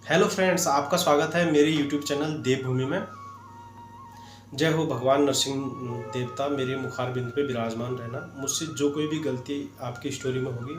Hello friends, आपका स्वागत है मेरे यूट्यूब चैनल देवभूमि में। जय हो भगवान नरसिंह देवता, मेरे मुखारबिंद पे विराजमान रहना। मुझसे जो कोई भी गलती आपकी स्टोरी में होगी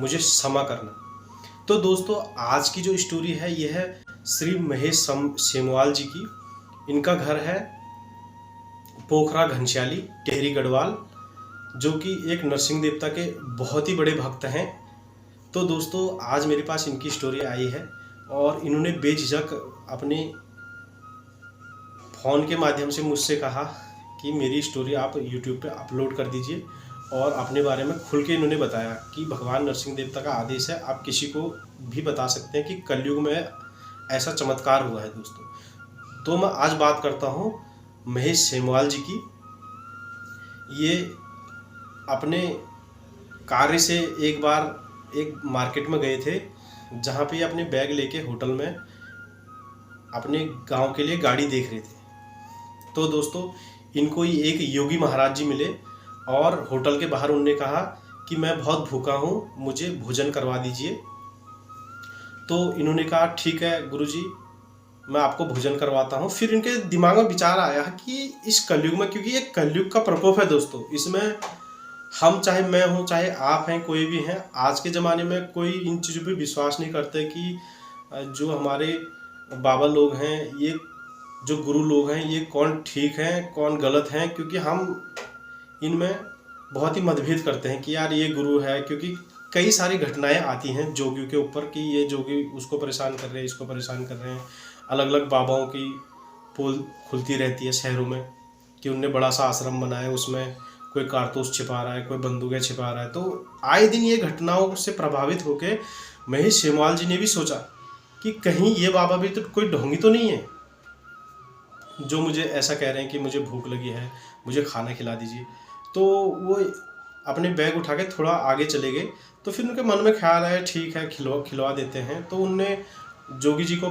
मुझे क्षमा करना। तो दोस्तों, आज की जो स्टोरी है यह है श्री महेश सेमवाल जी की। इनका घर है पोखरा घनश्याली, टेहरी गढ़वाल, जो कि एक नरसिंह देवता के बहुत ही बड़े भक्त हैं। तो दोस्तों, आज मेरे पास इनकी स्टोरी आई है और इन्होंने बेझिझक अपने फ़ोन के माध्यम से मुझसे कहा कि मेरी स्टोरी आप यूट्यूब पे अपलोड कर दीजिए, और अपने बारे में खुल के इन्होंने बताया कि भगवान नरसिंह देवता का आदेश है, आप किसी को भी बता सकते हैं कि कलयुग में ऐसा चमत्कार हुआ है। दोस्तों, तो मैं आज बात करता हूँ महेश सेमवाल जी की। ये अपने कार्य से एक बार एक मार्केट में गए थे, जहाँ पे अपने बैग लेके होटल में अपने गांव के लिए गाड़ी देख रहे थे। तो दोस्तों, इनको ही एक योगी महाराज जी मिले और होटल के बाहर उन्होंने कहा कि मैं बहुत भूखा हूँ, मुझे भोजन करवा दीजिए। तो इन्होंने कहा ठीक है गुरुजी, मैं आपको भोजन करवाता हूँ। फिर इनके दिमाग में विचार आया कि इस कलयुग में, क्योंकि ये कलयुग का प्रकोप है दोस्तों, इसमें हम, चाहे मैं हूँ चाहे आप हैं, कोई भी हैं, आज के ज़माने में कोई इन चीज़ों पे विश्वास नहीं करते कि जो हमारे बाबा लोग हैं, ये जो गुरु लोग हैं, ये कौन ठीक हैं कौन गलत हैं। क्योंकि हम इनमें बहुत ही मतभेद करते हैं कि यार ये गुरु है, क्योंकि कई सारी घटनाएं आती हैं जोगियों के ऊपर कि ये जोगी उसको परेशान कर रहे हैं, इसको परेशान कर रहे हैं। अलग अलग बाबाओं की पोल खुलती रहती है शहरों में कि उनने बड़ा सा आश्रम बनाया, उसमें कोई कारतूस छिपा रहा है, कोई बंदूकें छिपा रहा है। तो आए दिन ये घटनाओं से प्रभावित होकर महेश सेमवाल जी ने भी सोचा कि कहीं ये बाबा भी तो कोई ढोंगी तो नहीं है जो मुझे ऐसा कह रहे हैं कि मुझे भूख लगी है, मुझे खाना खिला दीजिए। तो वो अपने बैग उठा के थोड़ा आगे चले गए। तो फिर उनके मन में ख्याल आया ठीक है, खिलवा देते हैं। तो उनने जोगी जी को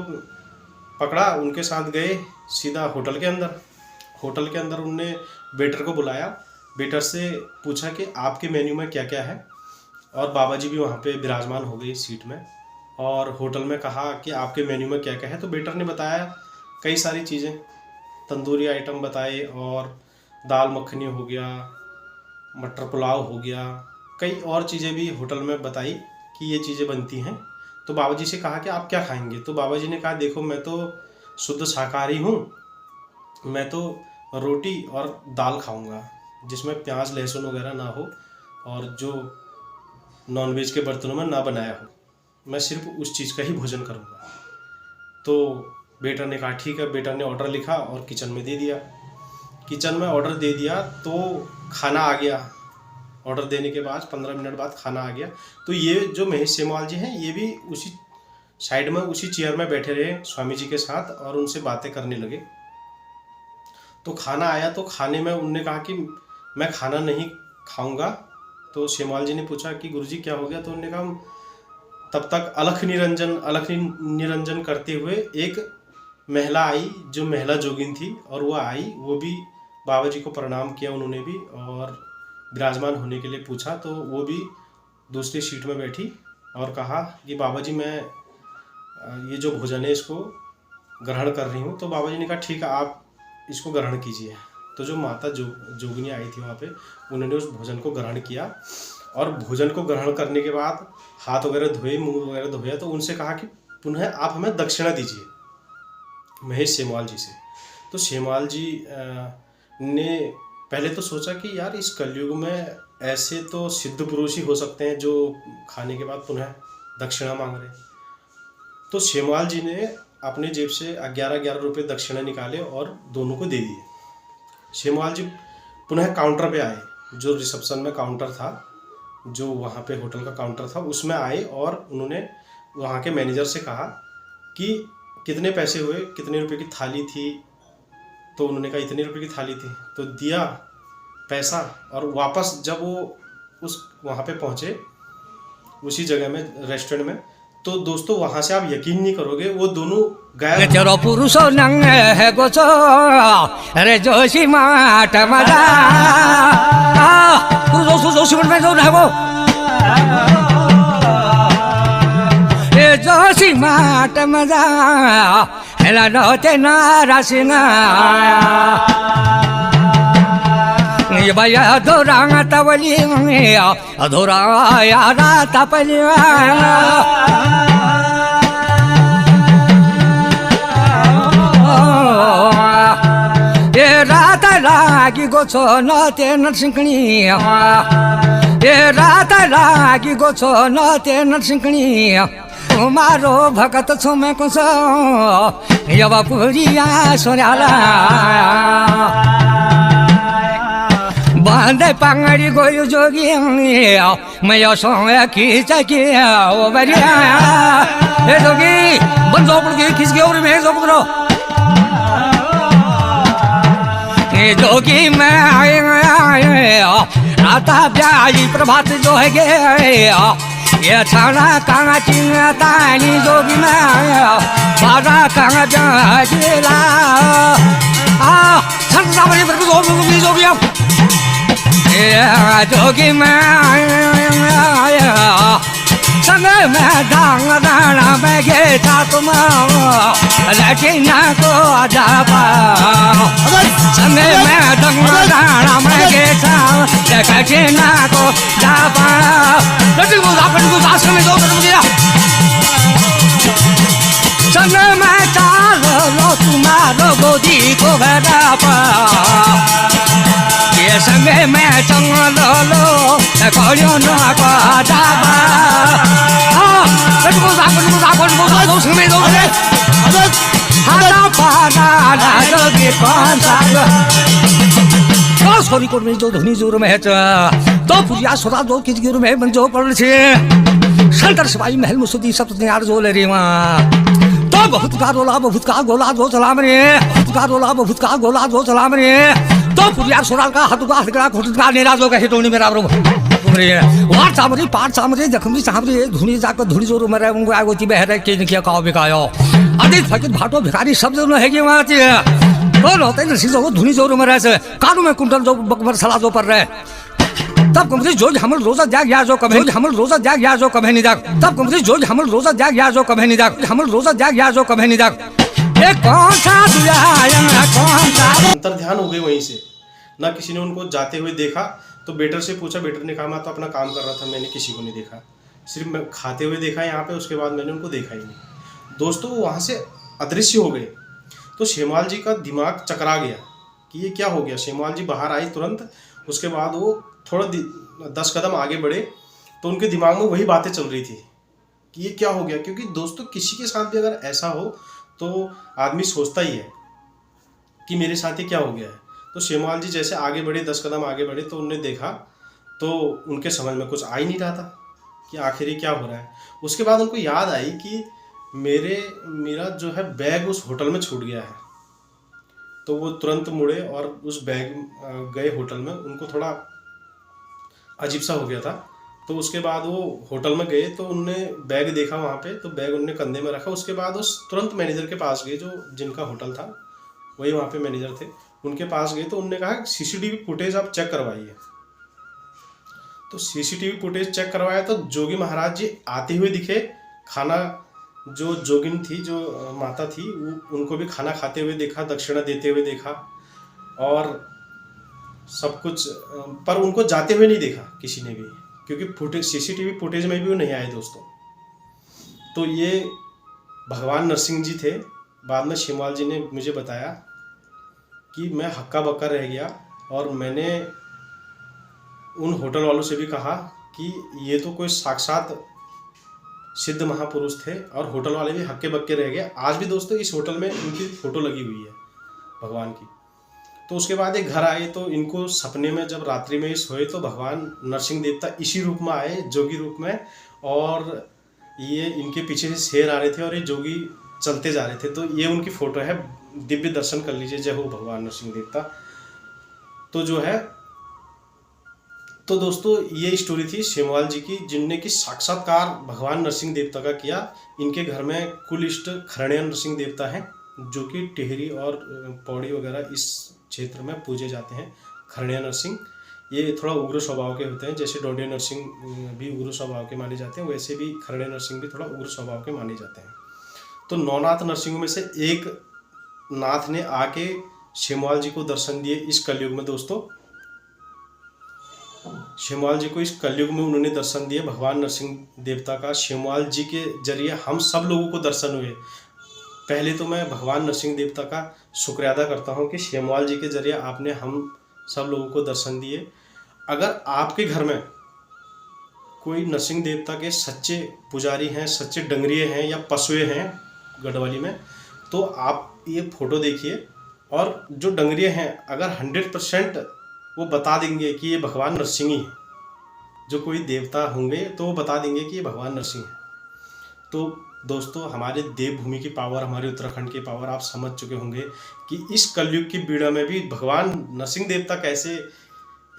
पकड़ा, उनके साथ गए सीधा होटल के अंदर। होटल के अंदर उनने वेटर को बुलाया, वेटर से पूछा कि आपके मेन्यू में क्या क्या है, और बाबा जी भी वहाँ पे विराजमान हो गई सीट में। और होटल में कहा कि आपके मेन्यू में क्या क्या है। तो वेटर ने बताया कई सारी चीज़ें, तंदूरी आइटम बताए, और दाल मखनी हो गया, मटर पुलाव हो गया, कई और चीज़ें भी होटल में बताई कि ये चीज़ें बनती हैं। तो बाबा जी से कहा कि आप क्या खाएंगे। तो बाबा जी ने कहा देखो, मैं तो शुद्ध शाकाहारी हूँ, मैं तो रोटी और दाल खाऊंगा जिसमें प्याज लहसुन वगैरह ना हो, और जो नॉनवेज के बर्तनों में ना बनाया हो, मैं सिर्फ उस चीज़ का ही भोजन करूंगा। तो वेटर ने कहा ठीक है। वेटर ने ऑर्डर लिखा और किचन में दे दिया। किचन में ऑर्डर दे दिया तो खाना आ गया। ऑर्डर देने के बाद 15 मिनट बाद खाना आ गया। तो ये जो महेश सेमवाल जी हैं, ये भी उसी साइड में उसी चेयर में बैठे रहे स्वामी जी के साथ, और उनसे बातें करने लगे। तो खाना आया, तो खाने में उनने कहा कि मैं खाना नहीं खाऊंगा। तो सेमवाल जी ने पूछा कि गुरुजी क्या हो गया। तो उन्होंने कहा तब तक अलख निरंजन करते हुए एक महिला आई, जो महिला जोगिन थी, और वो आई, वो भी बाबा जी को प्रणाम किया उन्होंने भी, और विराजमान होने के लिए पूछा। तो वो भी दूसरी सीट में बैठी और कहा कि बाबा जी, मैं ये जो भोजन है इसको ग्रहण कर रही हूँ। तो बाबा जी ने कहा ठीक है, आप इसको ग्रहण कीजिए। तो जो माता जोगिनी आई थी वहाँ पे, उन्होंने उस भोजन को ग्रहण किया, और भोजन को ग्रहण करने के बाद हाथ वगैरह धोए, मुंह वगैरह धोया। तो उनसे कहा कि पुनः आप हमें दक्षिणा दीजिए, महेश सेमवाल जी से। तो सेमवाल जी ने पहले तो सोचा कि यार इस कलयुग में ऐसे तो सिद्ध पुरुष ही हो सकते हैं जो खाने के बाद पुनः दक्षिणा मांग रहे हैं। तो सेमवाल जी ने अपने जेब से 11-11 रुपये दक्षिणा निकाले और दोनों को दे दिए। सेमवाल जी पुनः काउंटर पे आए, जो रिसेप्शन में काउंटर था, जो वहाँ पे होटल का काउंटर था, उसमें आए, और उन्होंने वहाँ के मैनेजर से कहा कि कितने पैसे हुए, कितने रुपए की थाली थी। तो उन्होंने कहा इतने रुपए की थाली थी। तो दिया पैसा, और वापस जब वो उस वहाँ पे पहुँचे उसी जगह में, रेस्टोरेंट में, तो दोस्तों वहाँ से आप यकीन नहीं करोगे, वो दोनों गायब। तेरो पुरुष नंग है गोचो अरे जोशी माट मजा जोशी मन में जो है वो जोशी माट मजा हेला नहोते नारा सिंगा ये भैया धोरांग तवली धोरा यारा तपली ये रात लागी गोछो नते नरसिंहनी ये रात लागी गोछो नते नरसिंहनी मारो भगत छो मैं कुछ यवा पुरिया सोन्याला बांधे पांगड़ी गोयु जोगी मैं यो सोया खींच के ओ बढ़िया ए जोगी बन जो पड़ के खींच के और मैं जो पकड़ो ए जोगी मैं आए आता प्यारी प्रभात जो है गे ये छाना कांगा चिंगातानी जोगी मैं बारा कांगा जाजीला छन सामने पर जोगी आप जोगी मैं संग में डांग दाना में गे था तुम लेकिन ना को जापा संग में डांग दाना में गे था लेकिन ना को जापा लेकिन वो आपन को दास में दो कर दिया संग में चाल लो तुम्हारो गोदी को भरापा ये संगे मैं चंग लो कोयो ना को जाबा लेकिन वो आपन को दो संगे दो हाना पाना ना जोगी कौन सा सॉरी कोड में जो धनी जोर में है तो पुरिया सोदा दो किस गिर में बन जो पड़ छे शंकर सिपाही महल मुसदी सब तैयार जो ले रे वहां तो बहुत का गोला जो सलाम रे बहुत का गोला जो सलाम रे तो पुरिया सोरा का हाथ का घुट का नेरा जो का हिटोनी मेरा बरो रे वार सामरी पार सामरी जखमी सामरी धुनी जाकर धुनी जोर मरे उनको आगो ची बहरे के किया काओ बिकायो अधिक फकीर भाटो भिखारी सब जो है कि वहां ची तो होते न सीजो धुनी जोर मरे से कानू में कुंटल जो बकबर सला जो पर रहे तब कमरी जो हमल रोजा जाग या जो कभी हमल रोजा जाग या जो कभी नहीं जाग तब कमरी जो हमल रोजा जाग या जो कभी नहीं जाग हमल रोजा जाग या जो कभी नहीं जाग ये कौन सा दुनिया कौन सा अंतर ध्यान हो गई वहीं से ना किसी ने उनको जाते हुए देखा तो बेटर से पूछा बेटर ने कहा मैं तो अपना काम कर रहा था मैंने किसी को नहीं देखा सिर्फ मैं खाते हुए देखा यहाँ पे उसके बाद मैंने उनको देखा ही नहीं दोस्तों वो वहाँ से अदृश्य हो गए तो शेमाल जी का दिमाग चकरा गया कि ये क्या हो गया शेमाल जी बाहर आई तुरंत उसके बाद वो थोड़ा 10 कदम आगे बढ़े तो उनके दिमाग में वही बातें चल रही थी कि ये क्या हो गया क्योंकि दोस्तों किसी के साथ भी अगर ऐसा हो तो आदमी सोचता ही है कि मेरे साथ ही क्या हो गया है तो शेमाल जी जैसे आगे बढ़े 10 कदम आगे बढ़े तो उन्होंने देखा तो उनके समझ में कुछ आ ही नहीं रहा था कि आखिर ये क्या हो रहा है उसके बाद उनको याद आई कि मेरा जो है बैग उस होटल में छूट गया है तो वो तुरंत मुड़े और उस बैग गए होटल में उनको थोड़ा अजीब सा हो गया था तो उसके बाद वो होटल में गए तो उनने बैग देखा वहाँ पे तो बैग उनने कंधे में रखा उसके बाद उस तुरंत मैनेजर के पास गए जो जिनका होटल था वही वहाँ पे मैनेजर थे उनके पास गए तो उनने कहा सीसीटीवी फुटेज आप चेक करवाइए तो सीसीटीवी फुटेज चेक करवाया तो जोगी महाराज जी आते हुए दिखे खाना जो जोगिन थी जो माता थी वो उनको भी खाना खाते हुए देखा दक्षिणा देते हुए देखा और सब कुछ पर उनको जाते हुए नहीं देखा किसी ने भी क्योंकि फुटेज सीसीटीवी फुटेज में भी वो नहीं आए दोस्तों तो ये भगवान नरसिंह जी थे बाद में शेमाल जी ने मुझे बताया कि मैं हक्का बक्का रह गया और मैंने उन होटल वालों से भी कहा कि ये तो कोई साक्षात सिद्ध महापुरुष थे और होटल वाले भी हक्के बक्के रह गए आज भी दोस्तों इस होटल में इनकी फ़ोटो लगी हुई है भगवान की तो उसके बाद ये घर आए तो इनको सपने में जब रात्रि में सोए तो भगवान नरसिंह देवता इसी रूप में आए जोगी रूप में और ये इनके पीछे से शेर आ रहे थे और ये जोगी चलते जा रहे थे तो ये उनकी फ़ोटो है दिव्य दर्शन कर लीजिए जय हो भगवान नरसिंह देवता तो जो है तो दोस्तों ये स्टोरी थी शेमाल जी की जिनने कि साक्षात्कार भगवान नरसिंह देवता का किया इनके घर में कुल इष्ट खरण्य नरसिंह देवता हैं जो कि टिहरी और पौड़ी वगैरह इस क्षेत्र में पूजे जाते हैं खरण्य नरसिंह ये थोड़ा उग्र स्वभाव के होते हैं। जैसे डोंडिया नरसिंह भी उग्र स्वभाव के माने जाते हैं, वैसे भी खरड़े नरसिंह भी थोड़ा उग्र स्वभाव के माने जाते हैं। तो नौनाथ नरसिंहों में से एक नाथ ने आके शेमवाल जी को दर्शन दिए इस कलयुग में। दोस्तों, शेमवाल जी को इस कलयुग में उन्होंने दर्शन दिए। भगवान नरसिंह देवता का शेमवाल जी के जरिए हम सब लोगों को दर्शन हुए। पहले तो मैं भगवान नरसिंह देवता का शुक्रिया अदा करता हूँ कि शेमवाल जी के जरिए आपने हम सब लोगों को दर्शन दिए। अगर आपके घर में कोई नरसिंह देवता के सच्चे पुजारी हैं, सच्चे डंगरिये हैं या पशुए हैं गढ़वाली में, तो आप ये फोटो देखिए, और जो डंगरिये हैं अगर 100% वो बता देंगे कि ये भगवान नरसिंह ही है। जो कोई देवता होंगे तो वो बता देंगे कि ये भगवान नरसिंह है। तो दोस्तों, हमारे देवभूमि की पावर, हमारे उत्तराखंड की पावर आप समझ चुके होंगे कि इस कलयुग की पीड़ा में भी भगवान नरसिंह देवता कैसे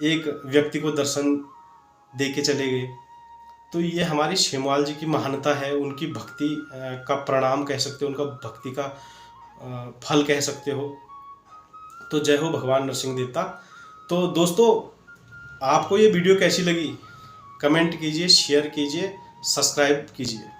एक व्यक्ति को दर्शन दे के चले गए। तो ये हमारी शेमवाल जी की महानता है, उनकी भक्ति का प्रणाम कह सकते हो, उनका भक्ति का फल कह सकते हो। तो जय हो भगवान नरसिंह देवता। तो दोस्तों, आपको ये वीडियो कैसी लगी कमेंट कीजिए, शेयर कीजिए, सब्सक्राइब कीजिए।